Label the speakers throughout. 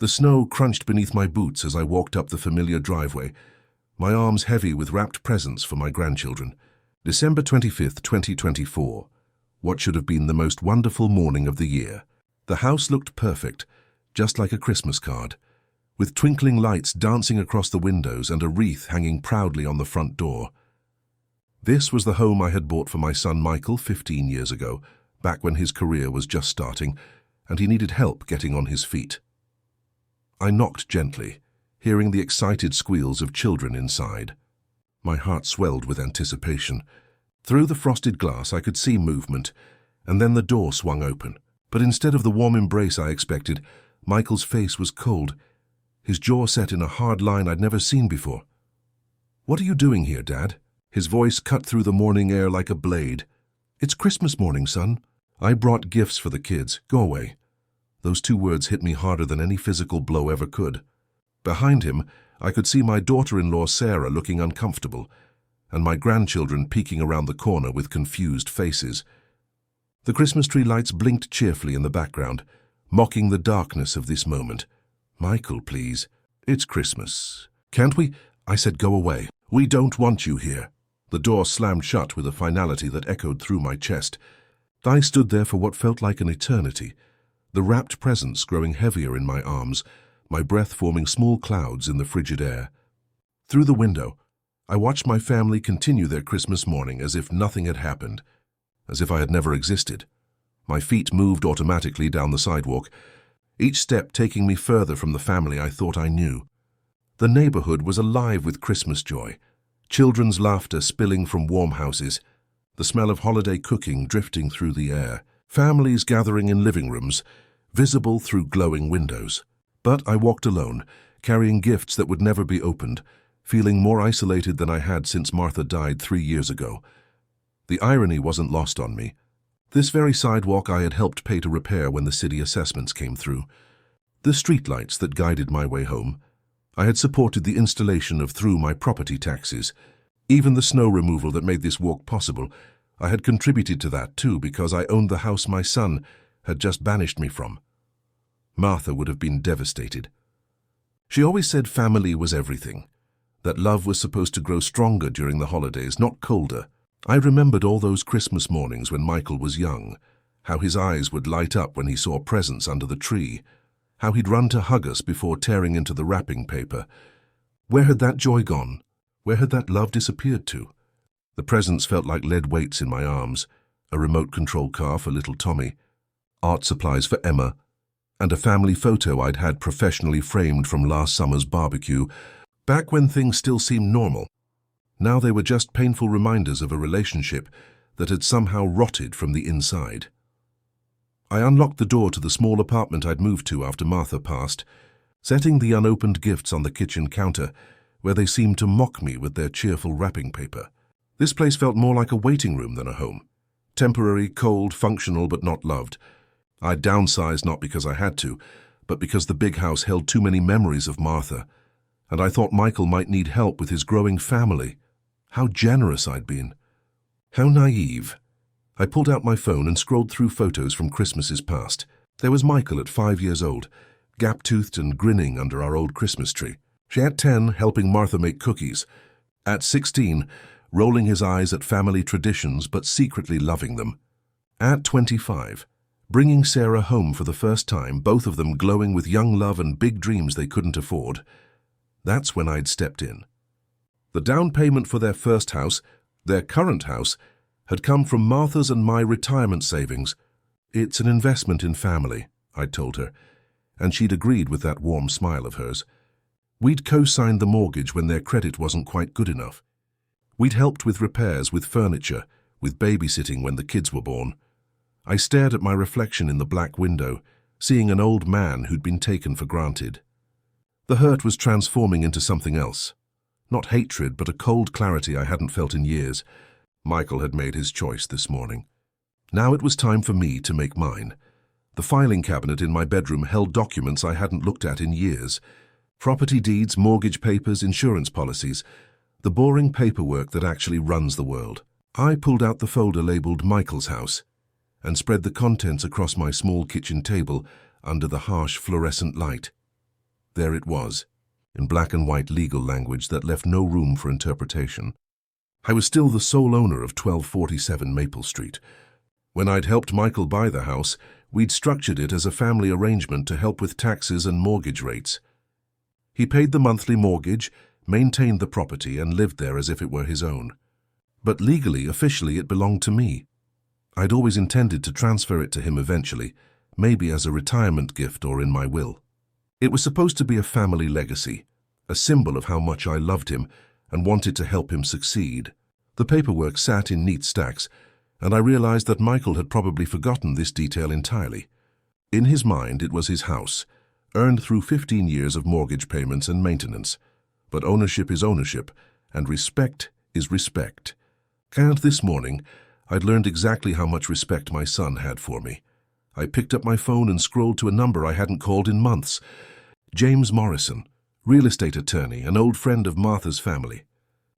Speaker 1: The snow crunched beneath my boots as I walked up the familiar driveway, my arms heavy with wrapped presents for my grandchildren. December 25th, 2024. What should have been the most wonderful morning of the year. The house looked perfect, just like a Christmas card, with twinkling lights dancing across the windows and a wreath hanging proudly on the front door. This was the home I had bought for my son Michael 15 years ago, back when his career was just starting, and he needed help getting on his feet. I knocked gently, hearing the excited squeals of children inside. My heart swelled with anticipation. Through the frosted glass I could see movement, and then the door swung open. But instead of the warm embrace I expected, Michael's face was cold, his jaw set in a hard line I'd never seen before. "What are you doing here, Dad?" His voice cut through the morning air like a blade. "It's Christmas morning, son. I brought gifts for the kids. Go away." Those two words hit me harder than any physical blow ever could. Behind him, I could see my daughter-in-law Sarah looking uncomfortable, and my grandchildren peeking around the corner with confused faces. The Christmas tree lights blinked cheerfully in the background, mocking the darkness of this moment. "Michael, please. It's Christmas. Can't we?" I said, "Go away. We don't want you here." The door slammed shut with a finality that echoed through my chest. I stood there for what felt like an eternity, the wrapped presents growing heavier in my arms, my breath forming small clouds in the frigid air. Through the window, I watched my family continue their Christmas morning as if nothing had happened, as if I had never existed. My feet moved automatically down the sidewalk, each step taking me further from the family I thought I knew. The neighborhood was alive with Christmas joy, children's laughter spilling from warm houses, the smell of holiday cooking drifting through the air, families gathering in living rooms, visible through glowing windows. But I walked alone, carrying gifts that would never be opened, feeling more isolated than I had since Martha died 3 years ago. The irony wasn't lost on me. This very sidewalk I had helped pay to repair when the city assessments came through. The streetlights that guided my way home, I had supported the installation of through my property taxes. Even the snow removal that made this walk possible, I had contributed to that too because I owned the house my son had just banished me from. Martha would have been devastated. She always said family was everything, that love was supposed to grow stronger during the holidays, not colder. I remembered all those Christmas mornings when Michael was young, how his eyes would light up when he saw presents under the tree, how he'd run to hug us before tearing into the wrapping paper. Where had that joy gone? Where had that love disappeared to? The presents felt like lead weights in my arms, a remote control car for little Tommy, art supplies for Emma, and a family photo I'd had professionally framed from last summer's barbecue, back when things still seemed normal. Now they were just painful reminders of a relationship that had somehow rotted from the inside. I unlocked the door to the small apartment I'd moved to after Martha passed, setting the unopened gifts on the kitchen counter, where they seemed to mock me with their cheerful wrapping paper. This place felt more like a waiting room than a home. Temporary, cold, functional, but not loved. I downsized not because I had to, but because the big house held too many memories of Martha, and I thought Michael might need help with his growing family. How generous I'd been. How naive. I pulled out my phone and scrolled through photos from Christmases past. There was Michael at 5 years old, gap-toothed and grinning under our old Christmas tree. She at 10, helping Martha make cookies. At 16, rolling his eyes at family traditions but secretly loving them. At 25, bringing Sarah home for the first time, both of them glowing with young love and big dreams they couldn't afford. That's when I'd stepped in. The down payment for their first house, their current house, had come from Martha's and my retirement savings. "It's an investment in family," I'd told her, and she'd agreed with that warm smile of hers. We'd co-signed the mortgage when their credit wasn't quite good enough. We'd helped with repairs, with furniture, with babysitting when the kids were born. I stared at my reflection in the black window, seeing an old man who'd been taken for granted. The hurt was transforming into something else. Not hatred, but a cold clarity I hadn't felt in years. Michael had made his choice this morning. Now it was time for me to make mine. The filing cabinet in my bedroom held documents I hadn't looked at in years. Property deeds, mortgage papers, insurance policies. The boring paperwork that actually runs the world. I pulled out the folder labeled Michael's house and spread the contents across my small kitchen table under the harsh fluorescent light. There it was, in black and white legal language that left no room for interpretation. I was still the sole owner of 1247 Maple Street. When I'd helped Michael buy the house, we'd structured it as a family arrangement to help with taxes and mortgage rates. He paid the monthly mortgage, maintained the property, and lived there as if it were his own. But legally, officially, it belonged to me. I'd always intended to transfer it to him eventually, maybe as a retirement gift or in my will. It was supposed to be a family legacy, a symbol of how much I loved him and wanted to help him succeed. The paperwork sat in neat stacks, and I realized that Michael had probably forgotten this detail entirely. In his mind, it was his house, earned through 15 years of mortgage payments and maintenance. But ownership is ownership, and respect is respect. And this morning, I'd learned exactly how much respect my son had for me. I picked up my phone and scrolled to a number I hadn't called in months. James Morrison, real estate attorney, an old friend of Martha's family.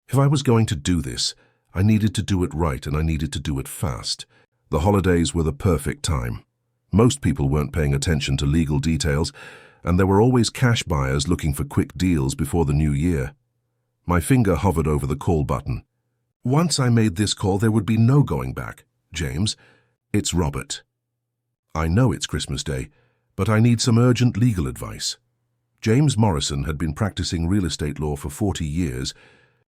Speaker 1: If I was going to do this, I needed to do it right, and I needed to do it fast. The holidays were the perfect time. Most people weren't paying attention to legal details, and there were always cash buyers looking for quick deals before the new year. My finger hovered over the call button. Once I made this call, there would be no going back. James, it's Robert. I know it's Christmas Day, but I need some urgent legal advice. James Morrison had been practicing real estate law for 40 years,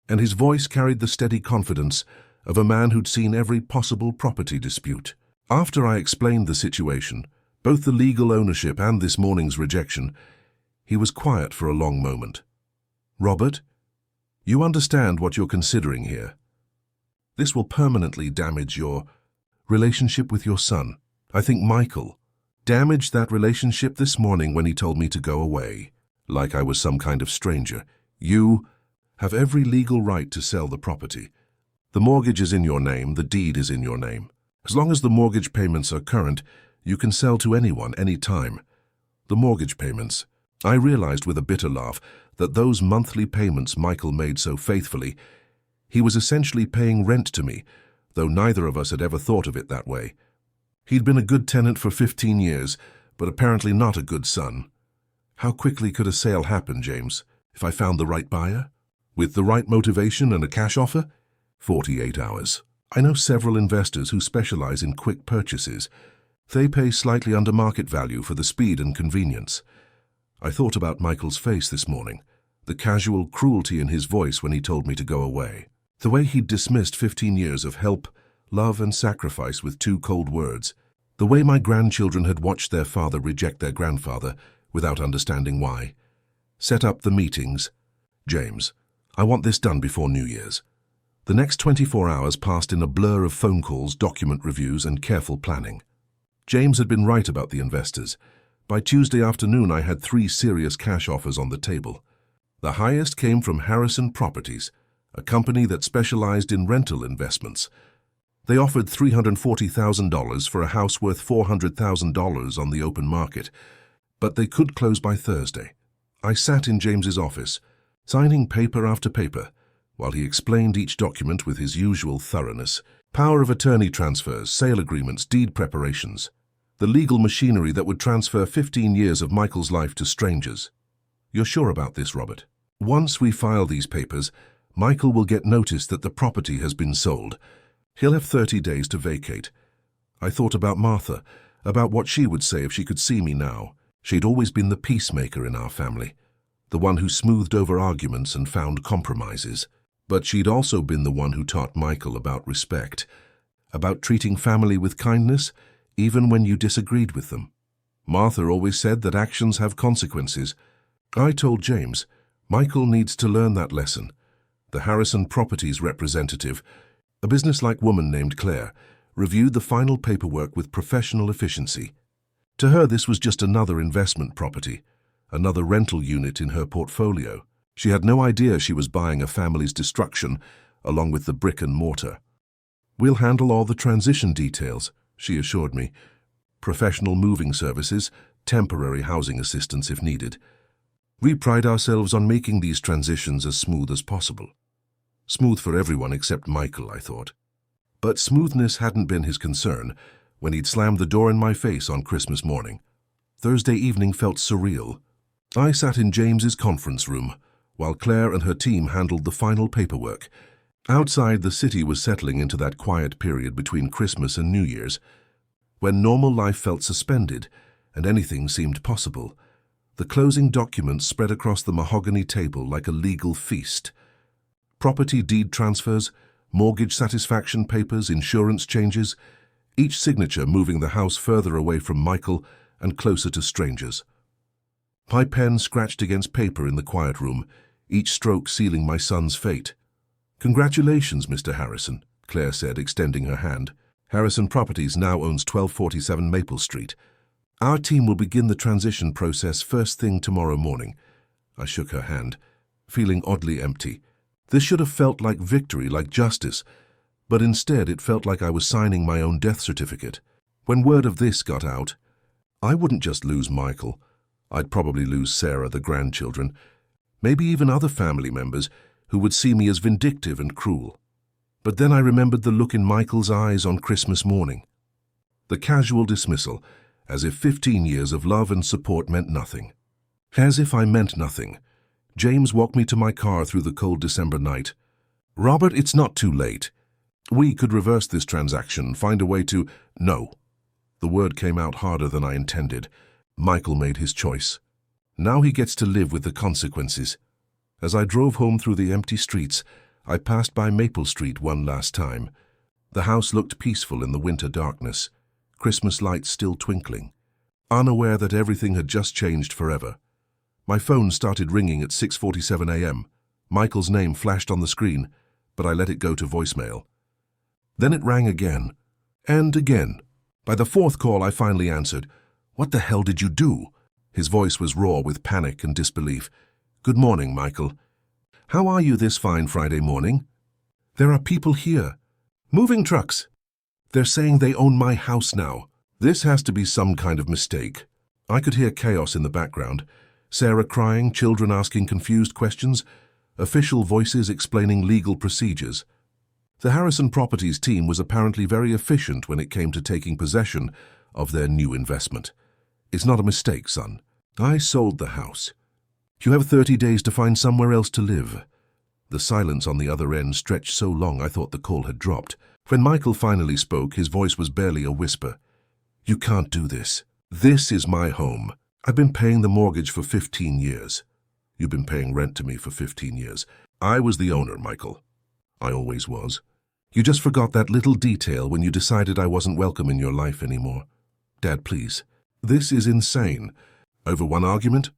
Speaker 1: and his voice carried the steady confidence of a man who'd seen every possible property dispute. After I explained the situation, both the legal ownership and this morning's rejection, he was quiet for a long moment. Robert, you understand what you're considering here. This will permanently damage your relationship with your son. I think Michael damaged that relationship this morning when he told me to go away, like I was some kind of stranger. You have every legal right to sell the property. The mortgage is in your name, the deed is in your name. As long as the mortgage payments are current, you can sell to anyone, any time. The mortgage payments. I realized with a bitter laugh that those monthly payments Michael made so faithfully, he was essentially paying rent to me, though neither of us had ever thought of it that way. He'd been a good tenant for 15 years, but apparently not a good son. How quickly could a sale happen, James, if I found the right buyer? With the right motivation and a cash offer? 48 hours. I know several investors who specialize in quick purchases. They pay slightly under market value for the speed and convenience. I thought about Michael's face this morning, the casual cruelty in his voice when he told me to go away. The way he'd dismissed 15 years of help, love, and sacrifice with 2 cold words. The way my grandchildren had watched their father reject their grandfather without understanding why. Set up the meetings. James, I want this done before New Year's. The next 24 hours passed in a blur of phone calls, document reviews, and careful planning. James had been right about the investors. By Tuesday afternoon, I had 3 serious cash offers on the table. The highest came from Harrison Properties, a company that specialized in rental investments. They offered $340,000 for a house worth $400,000 on the open market, but they could close by Thursday. I sat in James's office, signing paper after paper, while he explained each document with his usual thoroughness. Power of attorney transfers, sale agreements, deed preparations. The legal machinery that would transfer 15 years of Michael's life to strangers. You're sure about this, Robert? Once we file these papers, Michael will get notice that the property has been sold. He'll have 30 days to vacate. I thought about Martha, about what she would say if she could see me now. She'd always been the peacemaker in our family, the one who smoothed over arguments and found compromises. But she'd also been the one who taught Michael about respect, about treating family with kindness, even when you disagreed with them. Martha always said that actions have consequences. I told James, Michael needs to learn that lesson. The Harrison Properties representative, a businesslike woman named Claire, reviewed the final paperwork with professional efficiency. To her, this was just another investment property, another rental unit in her portfolio. She had no idea she was buying a family's destruction, along with the brick and mortar. We'll handle all the transition details, she assured me. Professional moving services, temporary housing assistance if needed. We pride ourselves on making these transitions as smooth as possible. Smooth for everyone except Michael, I thought. But smoothness hadn't been his concern when he'd slammed the door in my face on Christmas morning. Thursday evening felt surreal. I sat in James's conference room, while Claire and her team handled the final paperwork. Outside, the city was settling into that quiet period between Christmas and New Year's, when normal life felt suspended and anything seemed possible. The closing documents spread across the mahogany table like a legal feast. Property deed transfers, mortgage satisfaction papers, insurance changes, each signature moving the house further away from Michael and closer to strangers. My pen scratched against paper in the quiet room, each stroke sealing my son's fate. "Congratulations, Mr. Harrison," Claire said, extending her hand. "Harrison Properties now owns 1247 Maple Street. Our team will begin the transition process first thing tomorrow morning." I shook her hand, feeling oddly empty. This should have felt like victory, like justice, but instead it felt like I was signing my own death certificate. When word of this got out, I wouldn't just lose Michael. I'd probably lose Sarah, the grandchildren, maybe even other family members who would see me as vindictive and cruel. But then I remembered the look in Michael's eyes on Christmas morning. The casual dismissal, as if 15 years of love and support meant nothing. As if I meant nothing, James walked me to my car through the cold December night. "Robert, it's not too late. We could reverse this transaction, find a way to—" "No." The word came out harder than I intended. Michael made his choice. Now he gets to live with the consequences. As I drove home through the empty streets, I passed by Maple Street one last time. The house looked peaceful in the winter darkness, Christmas lights still twinkling, unaware that everything had just changed forever. My phone started ringing at 6:47 a.m. Michael's name flashed on the screen, but I let it go to voicemail. Then it rang again, and again. By the fourth call, I finally answered. "What the hell did you do?" His voice was raw with panic and disbelief. "Good morning, Michael. How are you this fine Friday morning? There are people here. Moving trucks. They're saying they own my house now. This has to be some kind of mistake." I could hear chaos in the background. Sarah crying, children asking confused questions, official voices explaining legal procedures. The Harrison Properties team was apparently very efficient when it came to taking possession of their new investment. "It's not a mistake, son. I sold the house. You have 30 days to find somewhere else to live." The silence on the other end stretched so long I thought the call had dropped. When Michael finally spoke, his voice was barely a whisper. "You can't do this. This is my home. I've been paying the mortgage for 15 years. You've been paying rent to me for 15 years. I was the owner, Michael. I always was. You just forgot that little detail when you decided I wasn't welcome in your life anymore. Dad, please. This is insane. Over one argument?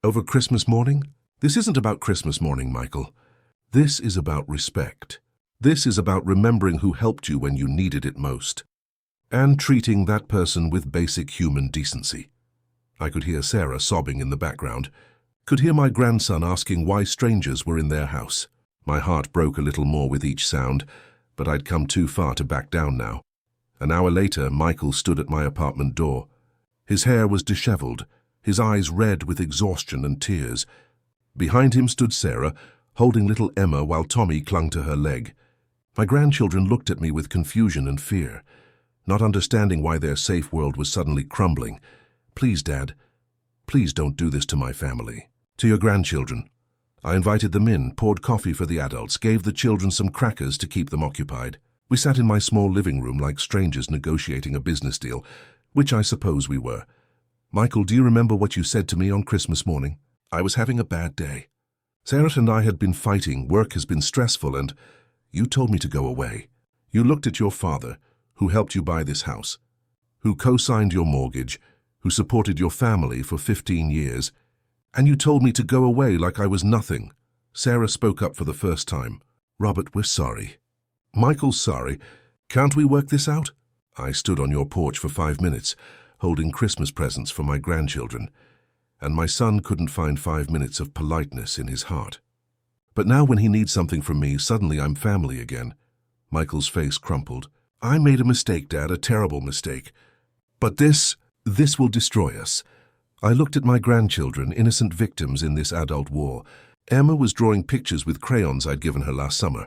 Speaker 1: Over Christmas morning? This isn't about Christmas morning, Michael. This is about respect. This is about remembering who helped you when you needed it most. And treating that person with basic human decency." I could hear Sarah sobbing in the background. Could hear my grandson asking why strangers were in their house. My heart broke a little more with each sound, but I'd come too far to back down now. An hour later, Michael stood at my apartment door. His hair was disheveled, his eyes red with exhaustion and tears. Behind him stood Sarah, holding little Emma while Tommy clung to her leg. My grandchildren looked at me with confusion and fear, not understanding why their safe world was suddenly crumbling. "Please, Dad, please don't do this to my family. To your grandchildren." I invited them in, poured coffee for the adults, gave the children some crackers to keep them occupied. We sat in my small living room like strangers negotiating a business deal, which I suppose we were. "Michael, do you remember what you said to me on Christmas morning? I was having a bad day. Sarah and I had been fighting, work has been stressful, and you told me to go away. You looked at your father, who helped you buy this house, who co-signed your mortgage, who supported your family for 15 years, and you told me to go away like I was nothing." Sarah spoke up for the first time. "Robert, we're sorry." "Michael's sorry. Can't we work this out?" I stood on your porch for 5 minutes, holding Christmas presents for my grandchildren, and my son couldn't find 5 minutes of politeness in his heart. But now when he needs something from me, suddenly I'm family again. Michael's face crumpled. "I made a mistake, Dad, a terrible mistake. But this will destroy us." I looked at my grandchildren, innocent victims in this adult war. Emma was drawing pictures with crayons I'd given her last summer,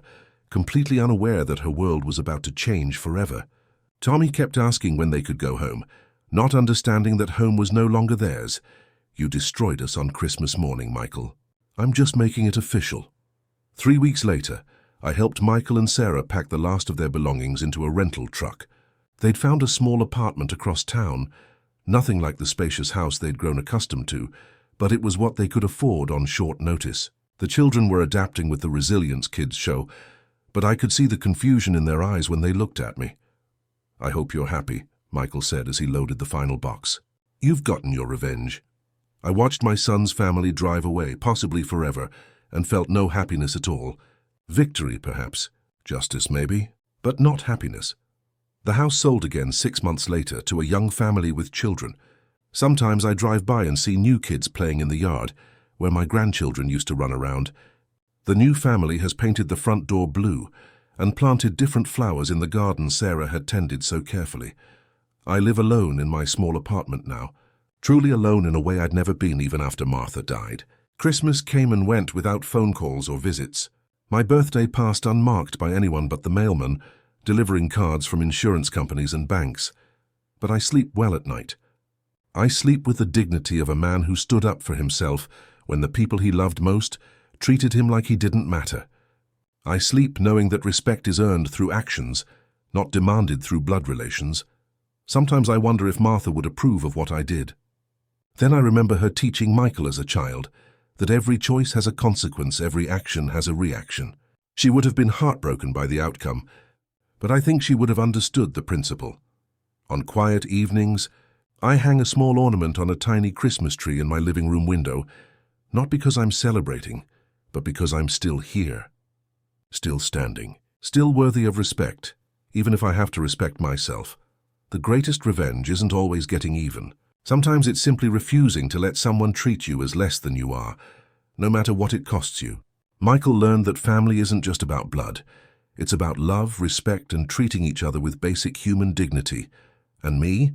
Speaker 1: completely unaware that her world was about to change forever. Tommy kept asking when they could go home, not understanding that home was no longer theirs. You destroyed us on Christmas morning, Michael. I'm just making it official. 3 weeks later, I helped Michael and Sarah pack the last of their belongings into a rental truck. They'd found a small apartment across town, nothing like the spacious house they'd grown accustomed to, but it was what they could afford on short notice. The children were adapting with the resilience kids show, but I could see the confusion in their eyes when they looked at me. "I hope you're happy," Michael said as he loaded the final box. "You've gotten your revenge." I watched my son's family drive away, possibly forever, and felt no happiness at all. Victory, perhaps. Justice, maybe. But not happiness. The house sold again 6 months later to a young family with children. Sometimes I drive by and see new kids playing in the yard, where my grandchildren used to run around. The new family has painted the front door blue and planted different flowers in the garden Sarah had tended so carefully. I live alone in my small apartment now, truly alone in a way I'd never been even after Martha died. Christmas came and went without phone calls or visits. My birthday passed unmarked by anyone but the mailman, delivering cards from insurance companies and banks. But I sleep well at night. I sleep with the dignity of a man who stood up for himself when the people he loved most treated him like he didn't matter. I sleep knowing that respect is earned through actions, not demanded through blood relations. Sometimes I wonder if Martha would approve of what I did. Then I remember her teaching Michael as a child that every choice has a consequence, every action has a reaction. She would have been heartbroken by the outcome, but I think she would have understood the principle. On quiet evenings, I hang a small ornament on a tiny Christmas tree in my living room window, not because I'm celebrating, but because I'm still here, still standing, still worthy of respect, even if I have to respect myself. The greatest revenge isn't always getting even. Sometimes it's simply refusing to let someone treat you as less than you are, no matter what it costs you. Michael learned that family isn't just about blood. It's about love, respect, and treating each other with basic human dignity. And me?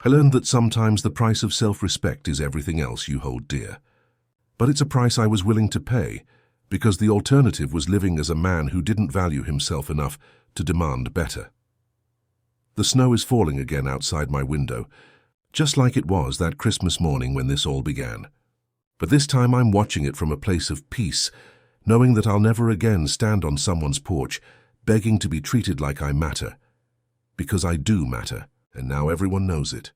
Speaker 1: I learned that sometimes the price of self-respect is everything else you hold dear. But it's a price I was willing to pay, because the alternative was living as a man who didn't value himself enough to demand better. The snow is falling again outside my window, just like it was that Christmas morning when this all began. But this time I'm watching it from a place of peace, knowing that I'll never again stand on someone's porch, begging to be treated like I matter. Because I do matter, and now everyone knows it.